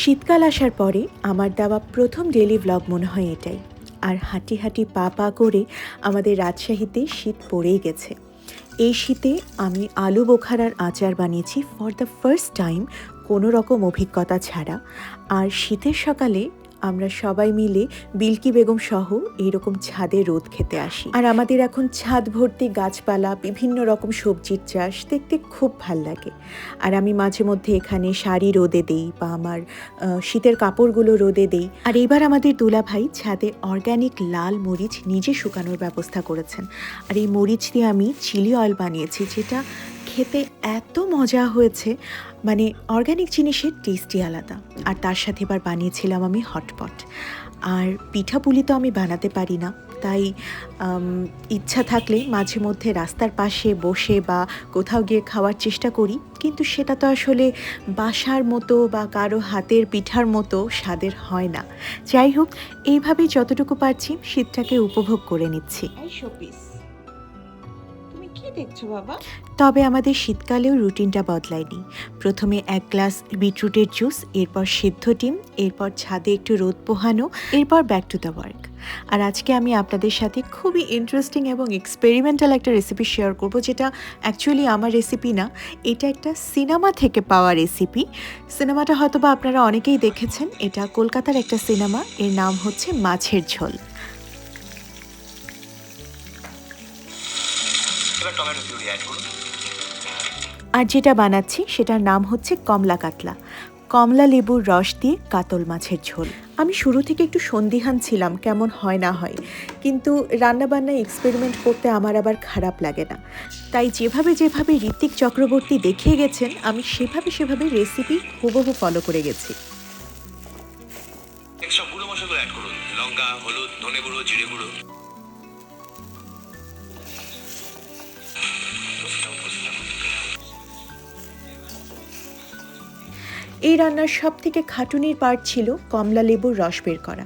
শীতকাল আসার পরে আমার দেওয়া প্রথম ডেইলি ভ্লগ মনে হয় এটাই। আর হাঁটি হাঁটি পা পা করে আমাদের রাজশাহীতে শীত পড়েই গেছে। এই শীতে আমি আলু বোখারার আচার বানিয়েছি ফর দ্য ফার্স্ট টাইম, কোনো রকম অভিজ্ঞতা ছাড়া। আর শীতের সকালে আমরা সবাই মিলে বিলকি বেগম সহ এইরকম ছাদে রোদ খেতে আসি। আর আমাদের এখন ছাদ ভর্তি গাছপালা, বিভিন্ন রকম সবজির চাষ দেখতে খুব ভাল লাগে। আর আমি মাঝে মধ্যে এখানে শাড়ি রোদে দেই বা আমার শীতের কাপড়গুলো রোদে দেই। আর এবার আমাদের দুলাভাই ছাদে অর্গ্যানিক লাল মরিচ নিজে শুকানোর ব্যবস্থা করেছেন। আর এই মরিচ দিয়ে আমি চিলি অয়েল বানিয়েছি, যেটা খেতে এত মজা হয়েছে, মানে অর্গ্যানিক জিনিসের টেস্টই আলাদা। আর তার সাথে এবার বানিয়েছিলাম আমি হটপট। আর পিঠাপুলি তো আমি বানাতে পারি না, তাই ইচ্ছা থাকলে মাঝে মধ্যে রাস্তার পাশে বসে বা কোথাও গিয়ে খাওয়ার চেষ্টা করি, কিন্তু সেটা তো আসলে বাসার মতো বা কারো হাতের পিঠার মতো স্বাদের হয় না। যাই হোক, এইভাবেই যতটুকু পারছি শীতটাকে উপভোগ করে নিচ্ছি। দেখছো বাবা? তবে আমাদের শীতকালেও রুটিনটা বদলায়নি। প্রথমে 1 গ্লাস বিটরুটের জুস, এরপর সিদ্ধ ডিম, এরপর ছাদে একটু রোদ পোহানো, এরপর ব্যাক টু দ্য ওয়ার্ক। আর আজকে আমি আপনাদের সাথে খুবই ইন্টারেস্টিং এবং এক্সপেরিমেন্টাল একটা রেসিপি শেয়ার করব, যেটা অ্যাকচুয়ালি আমার রেসিপি না, এটা একটা সিনেমা থেকে পাওয়া রেসিপি। সিনেমাটা হয়তো বা আপনারা অনেকেই দেখেছেন। এটা কলকাতার একটা সিনেমা, এর নাম হচ্ছে মাছের ঝোল। আর যেটা বানাচ্ছি সেটার নাম হচ্ছে কমলা কাতলা, কমলা লেবুর রস দিয়ে কাতল মাছের ঝোল। আমি শুরু থেকে একটু সন্দিহান ছিলাম কেমন হয় না হয়, কিন্তু রান্নাবান্নায় এক্সপেরিমেন্ট করতে আমার আবার খারাপ লাগে না। তাই যেভাবে যেভাবে ঋত্বিক চক্রবর্তী দেখিয়ে গেছেন, আমি সেভাবে রেসিপি হুবহু ফলো করে গেছি। সব গুঁড়ো মশলাগুলো অ্যাড করুন, লঙ্কা, হলুদ, ধনে গুঁড়ো, জিরে গুঁড়ো। এই রান্নার সব থেকে খাটুনির পার্ট ছিল কমলা লেবুর রস বের করা,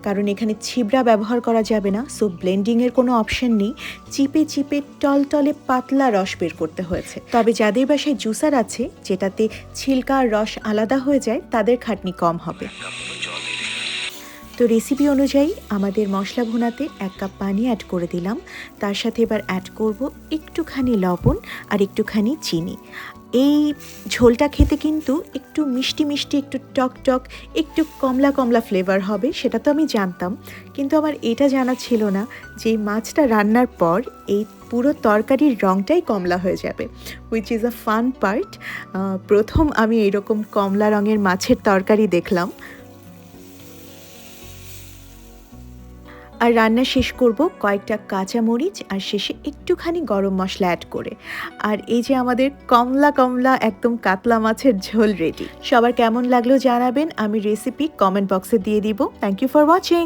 কারণ এখানে ছিবড়া ব্যবহার করা যাবে না, সো ব্লেন্ডিংয়ের কোনো অপশন নেই। চিপে চিপে টলটলে পাতলা রস বের করতে হয়েছে। তবে যাদের বাসায় জুসার আছে, যেটাতে ছিলকা আর রস আলাদা হয়ে যায়, তাদের খাটনি কম হবে। তো রেসিপি অনুযায়ী আমাদের মশলা ভুনাতে 1 কাপ পানি অ্যাড করে দিলাম। তার সাথে এবার অ্যাড করব একটুখানি লবণ আর একটুখানি চিনি। এই ঝোলটা খেতে কিন্তু একটু মিষ্টি মিষ্টি, একটু টক টক, একটু কমলা কমলা ফ্লেভার হবে, সেটা তো আমি জানতাম। কিন্তু আমার এটা জানা ছিল না যে এই মাছটা রান্নার পর এই পুরো তরকারির রঙটাই কমলা হয়ে যাবে, which is a fun part. প্রথম আমি এরকম কমলা রঙের মাছের তরকারি দেখলাম। আর রান্না শেষ করব কয়েকটা কাঁচা মরিচ আর শেষে একটুখানি গরম মশলা অ্যাড করে। আর এই যে আমাদের কমলা কমলা একদম কাতলা মাছের ঝোল রেডি। সবার কেমন লাগলো জানাবেন, আমি রেসিপি কমেন্ট বক্সে দিয়ে দিব। Thank you for watching.